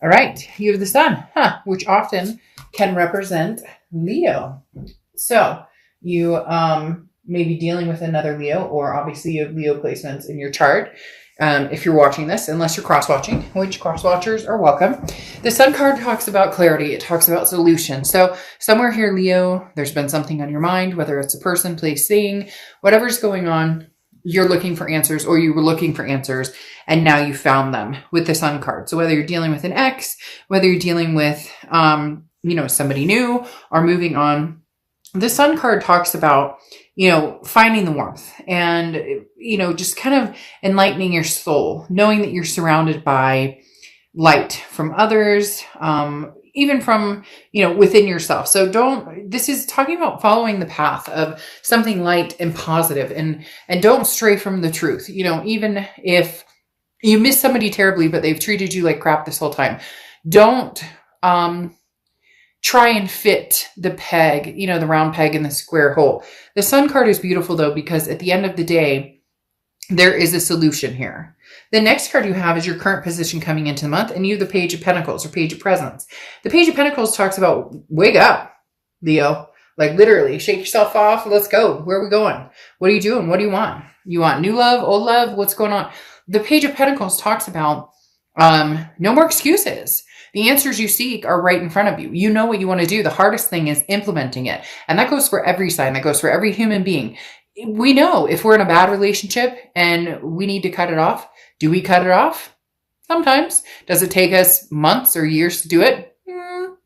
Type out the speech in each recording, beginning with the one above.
All right. You have the sun, which often can represent Leo. So you may be dealing with another Leo, or obviously you have Leo placements in your chart. If you're watching this, unless you're cross-watching, which cross-watchers are welcome. The sun card talks about clarity. It talks about solution. So somewhere here, Leo, there's been something on your mind, whether it's a person, place, thing, whatever's going on, you're looking for answers, or you were looking for answers, and now you found them with the sun card. So whether you're dealing with an ex, whether you're dealing with, somebody new or moving on, the sun card talks about, finding the warmth and, just kind of enlightening your soul, knowing that you're surrounded by light from others, even from, within yourself. So this is talking about following the path of something light and positive, and don't stray from the truth. Even if you miss somebody terribly, but they've treated you like crap this whole time, don't, try and fit the peg, the round peg in the square hole. The sun card is beautiful though, because at the end of the day, there is a solution here. The next card you have is your current position coming into the month, and you have the Page of Pentacles or Page of Presents. The Page of Pentacles talks about, wake up, Leo. Like literally, shake yourself off. Let's go. Where are we going? What are you doing? What do you want? You want new love, old love? What's going on? The Page of Pentacles talks about no more excuses. The answers you seek are right in front of you. You know what you want to do. The hardest thing is implementing it. And that goes for every sign. That goes for every human being. We know if we're in a bad relationship and we need to cut it off. Do we cut it off? Sometimes. Does it take us months or years to do it?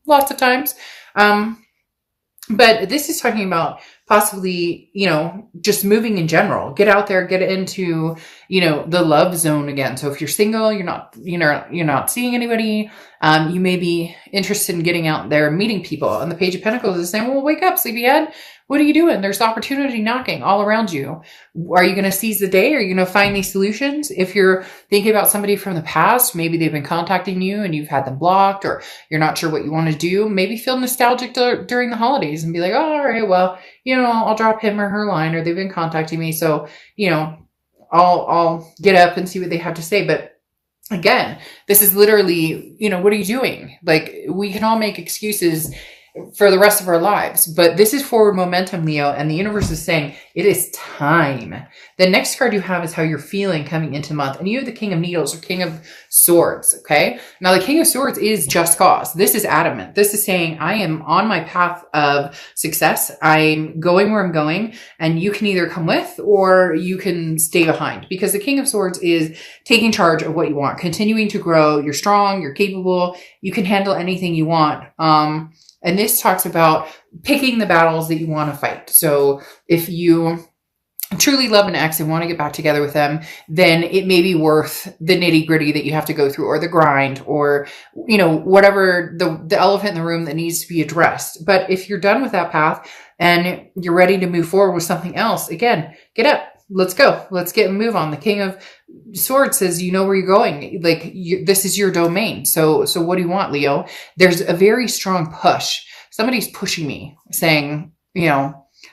Lots of times. But this is talking about possibly, just moving in general. Get out there, get into, the love zone again. So if you're single, you're not seeing anybody, you may be interested in getting out there and meeting people. And the Page of Pentacles is saying, well, wake up, sleepyhead. What are you doing? There's opportunity knocking all around you. Are you going to seize the day? Are you going to find these solutions? If you're thinking about somebody from the past, maybe they've been contacting you and you've had them blocked, or you're not sure what you want to do, maybe feel nostalgic during the holidays and be like, oh, all right, well, I'll drop him or her line, or they've been contacting me. So, I'll get up and see what they have to say. But again, this is literally, what are you doing? Like, we can all make excuses for the rest of our lives, but this is forward momentum, Leo, and the universe is saying it is time. The next card you have is how you're feeling coming into the month, and you have the King of Needles or King of Swords. Okay, now the King of Swords is just cause. This is adamant. This is saying I am on my path of success. I'm going where I'm going, and you can either come with or you can stay behind, because the King of Swords is taking charge of what you want, continuing to grow. You're strong, you're capable, you can handle anything you want. And this talks about picking the battles that you want to fight. So if you truly love an ex and want to get back together with them, then it may be worth the nitty gritty that you have to go through, or the grind, or, whatever the elephant in the room that needs to be addressed. But if you're done with that path and you're ready to move forward with something else, again, get up. Let's go. Let's get and move on. The King of Swords says, you know where you're going. Like, this is your domain. So what do you want, Leo? There's a very strong push. Somebody's pushing me, saying,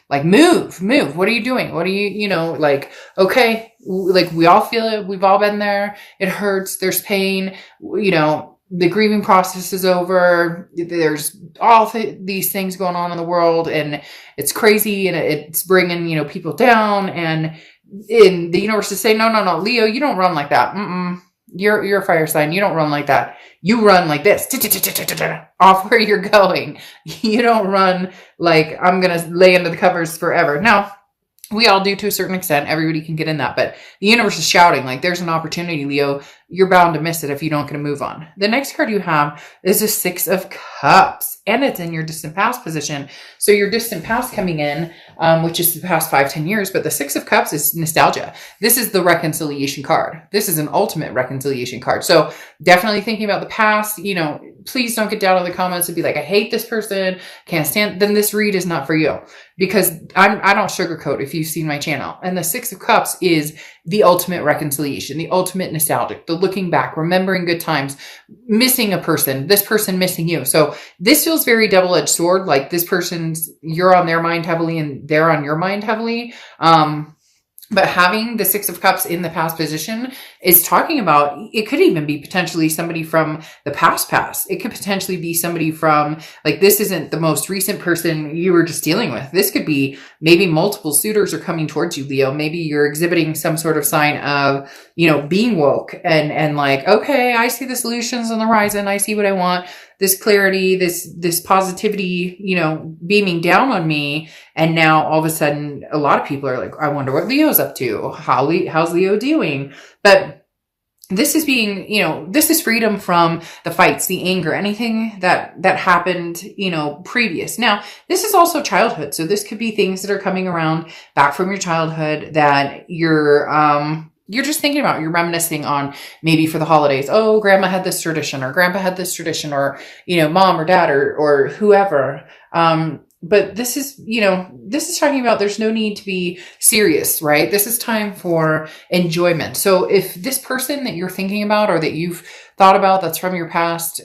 like, move. What are you doing? What are you, okay, like, we all feel it. We've all been there. It hurts. There's pain. The grieving process is over. There's all these things going on in the world, and it's crazy, and it's bringing, people down. And in the universe is saying, no, Leo, you don't run like that. You're a fire sign. You don't run like that. You run like this, off where you're going. You don't run like, I'm going to lay under the covers forever. Now, we all do to a certain extent. Everybody can get in that. But the universe is shouting, like, there's an opportunity, Leo. You're bound to miss it if you don't get to move on. The next card you have is the Six of Cups, and it's in your distant past position. So your distant past coming in, which is the past 5-10 years, but the Six of Cups is nostalgia. This is the reconciliation card. This is an ultimate reconciliation card. So definitely thinking about the past, please don't get down in the comments and be like, I hate this person, can't stand, then this read is not for you. Because I don't sugarcoat if you've seen my channel. And the Six of Cups is the ultimate reconciliation, the ultimate nostalgic, the looking back, remembering good times, missing a person, this person missing you. So this feels very double-edged sword. Like, this person's, you're on their mind heavily and they're on your mind heavily. But having the Six of Cups in the past position is talking about, it could even be potentially somebody from the past. It could potentially be somebody from, like, this isn't the most recent person you were just dealing with. This could be maybe multiple suitors are coming towards you, Leo. Maybe you're exhibiting some sort of sign of, being woke and like, okay, I see the solutions on the horizon. I see what I want. This clarity, this positivity, beaming down on me. And now all of a sudden, a lot of people are like, I wonder what Leo's up to. How's Leo doing? But this is this is freedom from the fights, the anger, anything that happened, previous. Now, this is also childhood. So this could be things that are coming around back from your childhood that you're just thinking about, you're reminiscing on maybe for the holidays. Oh, grandma had this tradition, or grandpa had this tradition, or, mom or dad or whoever. But this is talking about there's no need to be serious, right? This is time for enjoyment. So if this person that you're thinking about or that you've thought about that's from your past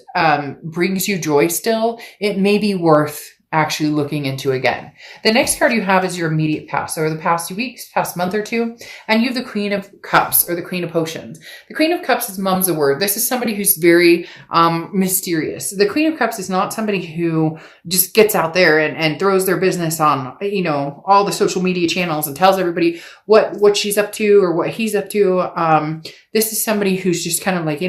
brings you joy still, it may be worth actually looking into again. The next card you have is your immediate past, or the past 2 weeks, past month or two, and you have the Queen of Cups or the Queen of Potions. The Queen of Cups is mum's a word. This is somebody who's very mysterious. The Queen of Cups is not somebody who just gets out there and throws their business on, all the social media channels and tells everybody what she's up to or what he's up to. This is somebody who's just kind of like,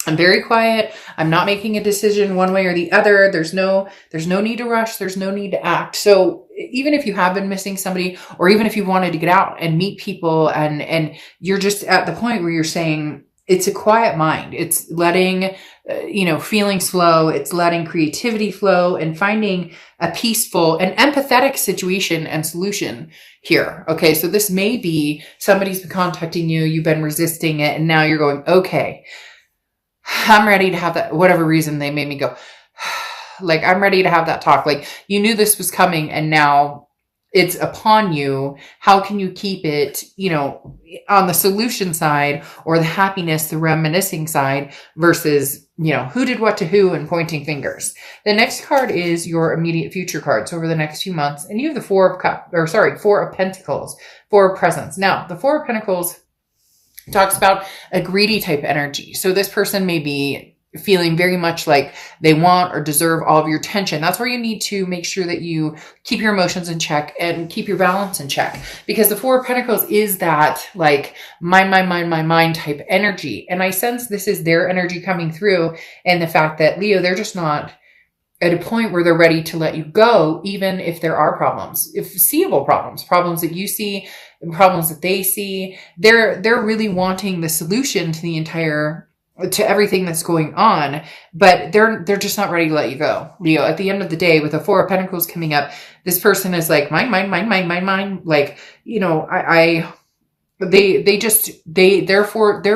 I'm very quiet. I'm not making a decision one way or the other. There's no need to rush. There's no need to act. So even if you have been missing somebody, or even if you wanted to get out and meet people and you're just at the point where you're saying it's a quiet mind, it's letting, feelings flow. It's letting creativity flow and finding a peaceful and empathetic situation and solution here. Okay. So this may be somebody's been contacting you. You've been resisting it. And now you're going, okay, I'm ready to have that, whatever reason they made me go, like, I'm ready to have that talk. Like, you knew this was coming and now it's upon you. How can you keep it, on the solution side or the happiness, the reminiscing side versus, who did what to who and pointing fingers. The next card is your immediate future cards over the next few months. And you have the Four of Pentacles, Four of Presents. Now, the Four of Pentacles talks about a greedy type energy. So this person may be feeling very much like they want or deserve all of your attention. That's where you need to make sure that you keep your emotions in check and keep your balance in check, because the Four of Pentacles is that like mind type energy. And I sense this is their energy coming through, and the fact that, Leo, they're just not at a point where they're ready to let you go, even if there are problems, if seeable problems that you see, problems that they see. They're really wanting the solution to everything that's going on, but they're just not ready to let you go, Leo. At the end of the day, with the Four of Pentacles coming up, this person is like, mine. Like, their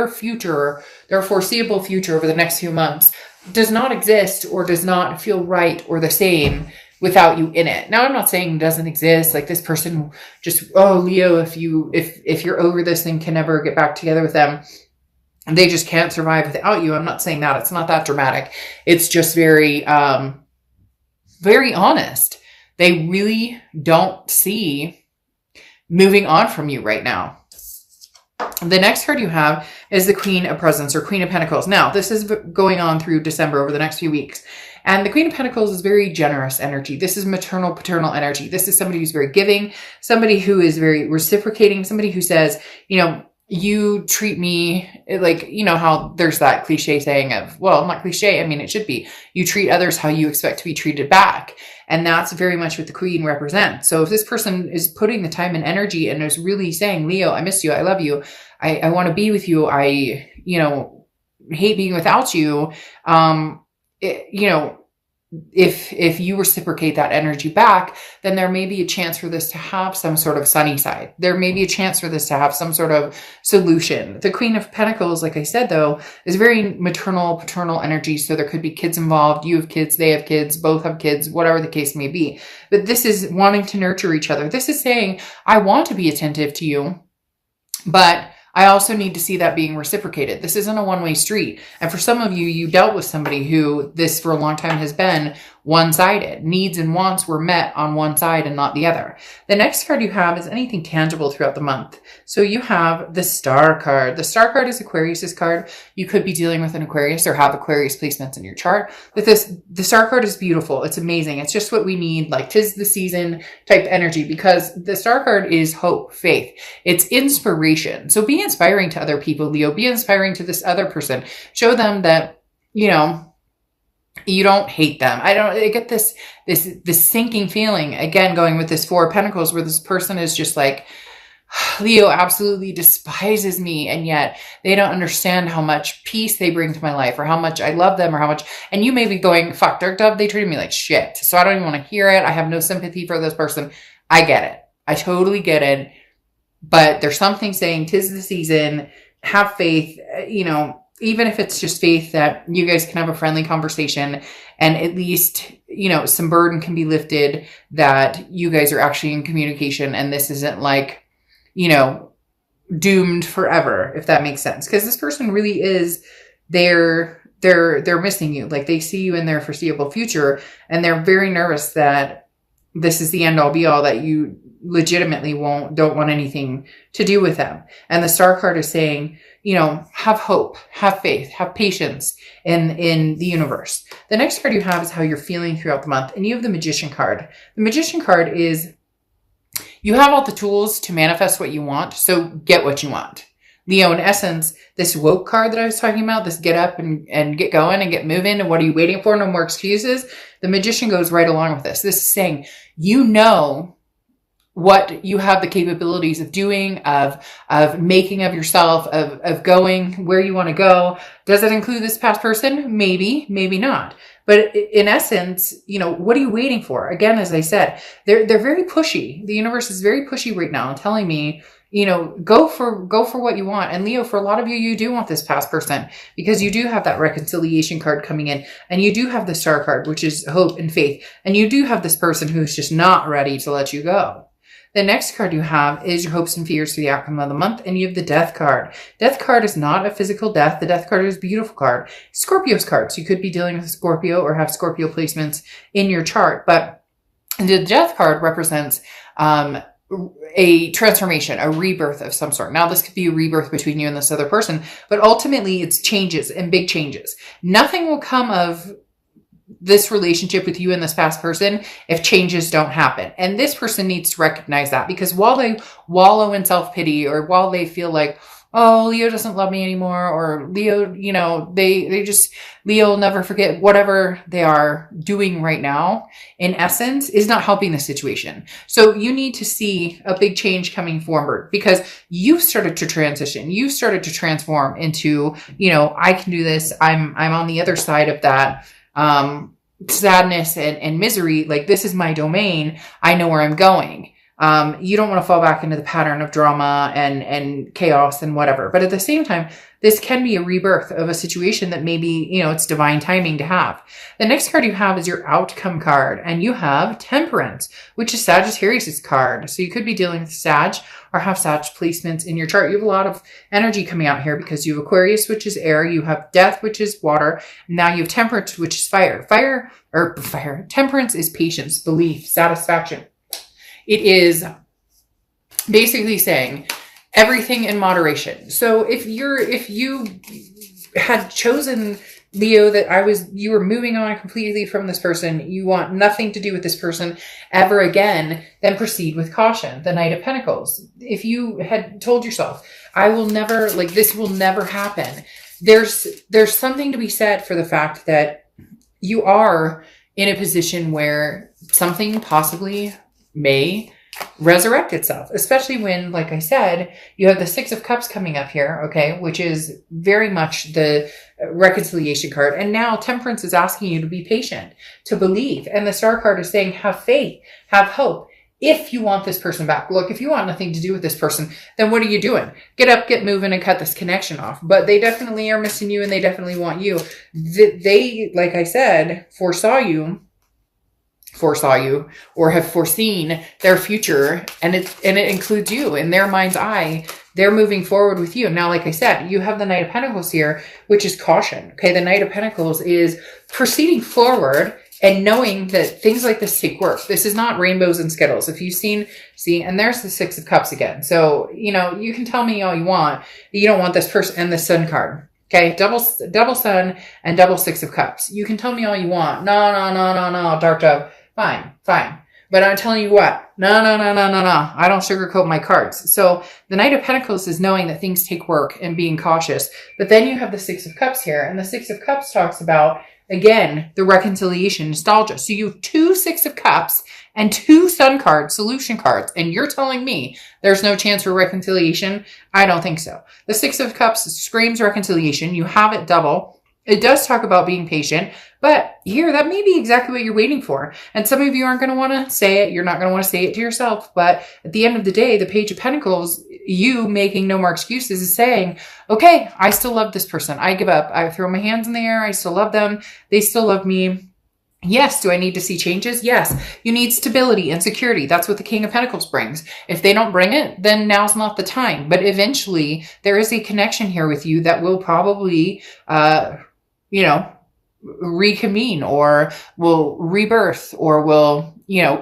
future, their foreseeable future over the next few months does not exist or does not feel right or the same without you in it. Now, I'm not saying it doesn't exist. Like, this person just, Leo, if you're over this and can never get back together with them, they just can't survive without you. I'm not saying that. It's not that dramatic. It's just very, very honest. They really don't see moving on from you right now. The next card you have is the Queen of Presents or Queen of Pentacles. Now, this is going on through December over the next few weeks. And the Queen of Pentacles is very generous energy. This is maternal, paternal energy. This is somebody who's very giving, somebody who is very reciprocating, somebody who says, you treat me like, how there's that cliche saying of, well, not cliche, I mean, it should be, you treat others how you expect to be treated back. And that's very much what the Queen represents. So if this person is putting the time and energy and is really saying, Leo, I miss you, I love you, I want to be with you, I, hate being without you, if you reciprocate that energy back, then there may be a chance for this to have some sort of sunny side. There may be a chance for this to have some sort of solution. The Queen of Pentacles, like I said, though, is very maternal, paternal energy. So there could be kids involved. You have kids, they have kids, both have kids, whatever the case may be. But this is wanting to nurture each other. This is saying, I want to be attentive to you, but I also need to see that being reciprocated. This isn't a one-way street. And for some of you, you dealt with somebody who this for a long time has been one-sided. Needs and wants were met on one side and not the other. The next card you have is anything tangible throughout the month. So you have the Star card. The Star card is Aquarius's card. You could be dealing with an Aquarius or have Aquarius placements in your chart. But the Star card is beautiful. It's amazing. It's just what we need, like 'tis the season type energy, because the Star card is hope, faith. It's inspiration. So be inspiring to other people, Leo. Be inspiring to this other person. Show them that, you don't hate them. I get this sinking feeling, again, going with this Four of Pentacles, where this person is just like, Leo absolutely despises me, and yet they don't understand how much peace they bring to my life, or how much I love them, or how much, and you may be going, fuck, Dark Dove, they treated me like shit, so I don't even want to hear it. I have no sympathy for this person. I get it. I totally get it. But there's something saying 'tis the season, have faith, even if it's just faith that you guys can have a friendly conversation, and at least, some burden can be lifted, that you guys are actually in communication, and this isn't like, doomed forever, if that makes sense. Because this person really is, they're missing you. Like, they see you in their foreseeable future, and they're very nervous that this is the end all be all, that you legitimately don't want anything to do with them. And the Star card is saying, have hope, have faith, have patience in the universe. The next card you have is how you're feeling throughout the month. And you have the Magician card. The Magician card is, you have all the tools to manifest what you want, so get what you want. Leo, in essence, this woke card that I was talking about, this get up and get going and get moving, and what are you waiting for? No more excuses. The Magician goes right along with this. This is saying, what you have the capabilities of doing, of making of yourself, of going where you want to go. Does it include this past person? Maybe, maybe not. But in essence, what are you waiting for? Again, as I said, they're very pushy. The universe is very pushy right now, telling me, go for what you want. And Leo, for a lot of you, you do want this past person, because you do have that reconciliation card coming in, and you do have the Star card, which is hope and faith. And you do have this person who's just not ready to let you go. The next card you have is your hopes and fears for the outcome of the month, and you have the Death card. Death card is not a physical death. The Death card is a beautiful card. Scorpio's card. So you could be dealing with a Scorpio or have Scorpio placements in your chart. But the Death card represents a transformation, a rebirth of some sort. Now, this could be a rebirth between you and this other person, but ultimately it's changes and big changes. Nothing will come of this relationship with you and this past person if changes don't happen. And this person needs to recognize that, because while they wallow in self-pity, or while they feel like, oh, Leo doesn't love me anymore, or Leo, Leo will never forget, whatever they are doing right now, in essence, is not helping the situation. So you need to see a big change coming forward, because you've started to transition. You've started to transform into, I can do this. I'm on the other side of that sadness and misery. Like, this is my domain. I know where I'm going. You don't want to fall back into the pattern of drama and chaos and whatever. But at the same time, this can be a rebirth of a situation that maybe, it's divine timing to have. The next card you have is your outcome card, and you have Temperance, which is Sagittarius' card. So you could be dealing with Sag or have Sag placements in your chart. You have a lot of energy coming out here, because you have Aquarius, which is air. You have Death, which is water. And now you have Temperance, which is fire. Fire. Temperance is patience, belief, satisfaction. It is basically saying everything in moderation. So if you had chosen, Leo, that you were moving on completely from this person, you want nothing to do with this person ever again, then proceed with caution. The Knight of Pentacles. If you had told yourself, this will never happen, there's something to be said for the fact that you are in a position where something possibly may resurrect itself, especially when, like I said, you have the Six of Cups coming up here, okay, which is very much the reconciliation card. And now Temperance is asking you to be patient, to believe. And the Star card is saying, have faith, have hope. If you want this person back, look, if you want nothing to do with this person, then what are you doing? Get up, get moving, and cut this connection off. But they definitely are missing you, and they definitely want you. They, like I said, foresaw you or have foreseen their future, and it includes you. In their mind's eye, they're moving forward with you. Now, like I said, you have the Knight of Pentacles here, which is caution. Okay, the Knight of Pentacles is proceeding forward And knowing that things like this take work. This is not rainbows and Skittles. If you've seen, and there's the Six of Cups again. So, you can tell me all you want. You don't want this person and the Sun card. Okay. Double Sun and double Six of Cups. You can tell me all you want. No, Dark Dove. Fine. But I'm telling you what, no. I don't sugarcoat my cards. So the Knight of Pentacles is knowing that things take work and being cautious. But then you have the Six of Cups here. And the Six of Cups talks about, again, the reconciliation, nostalgia. So you have 2 Six of Cups and 2 Sun cards, solution cards. And you're telling me there's no chance for reconciliation? I don't think so. The Six of Cups screams reconciliation. You have it double. It does talk about being patient, but here, that may be exactly what you're waiting for. And some of you aren't going to want to say it. You're not going to want to say it to yourself. But at the end of the day, the Page of Pentacles, you making no more excuses, is saying, okay, I still love this person. I give up. I throw my hands in the air. I still love them. They still love me. Yes. Do I need to see changes? Yes. You need stability and security. That's what the King of Pentacles brings. If they don't bring it, then now's not the time. But eventually, there is a connection here with you that will probably, reconvene, or will rebirth, or will,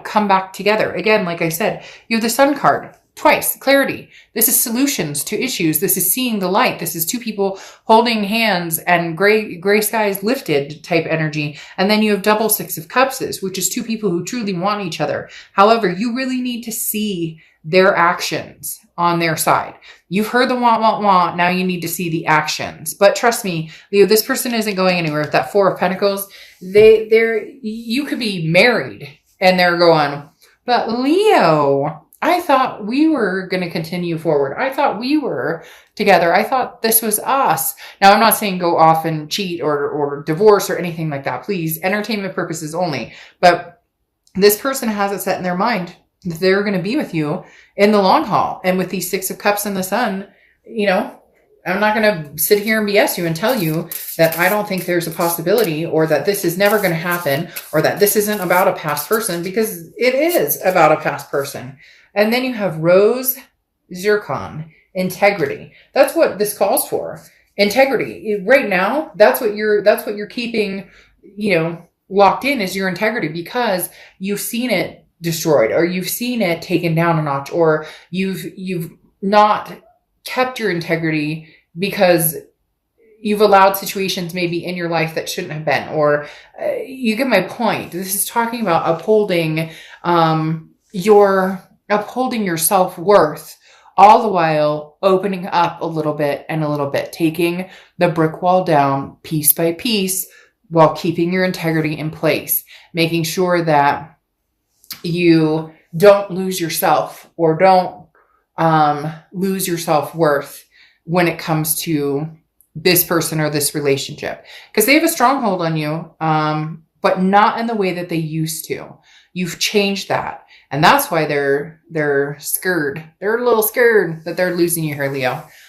come back together. Again, like I said, you have the Sun card twice, clarity. This is solutions to issues. This is seeing the light. This is 2 people holding hands and gray skies lifted type energy. And then you have double Six of Cups, which is 2 people who truly want each other. However, you really need to see their actions on their side. You've heard the want. Now you need to see the actions. But trust me, Leo, this person isn't going anywhere. With that Four of Pentacles, you could be married and they're going, but Leo, I thought we were going to continue forward. I thought we were together. I thought this was us. Now, I'm not saying go off and cheat or divorce or anything like that. Please, entertainment purposes only. But this person has it set in their mind that they're going to be with you in the long haul. And with these Six of Cups and the Sun, I'm not going to sit here and BS you and tell you that I don't think there's a possibility, or that this is never going to happen, or that this isn't about a past person, because it is about a past person. And then you have Rose, Zircon, integrity. That's what this calls for. Integrity. Right now, that's what you're keeping, locked in, is your integrity, because you've seen it destroyed, or you've seen it taken down a notch, or you've not kept your integrity because you've allowed situations maybe in your life that shouldn't have been, or you get my point. This is talking about upholding your self-worth, all the while opening up a little bit and a little bit, taking the brick wall down piece by piece while keeping your integrity in place, making sure that you don't lose yourself, or don't lose your self-worth when it comes to this person or this relationship, because they have a stronghold on you, but not in the way that they used to. You've changed that. And that's why they're scared. They're a little scared that they're losing you here, Leo.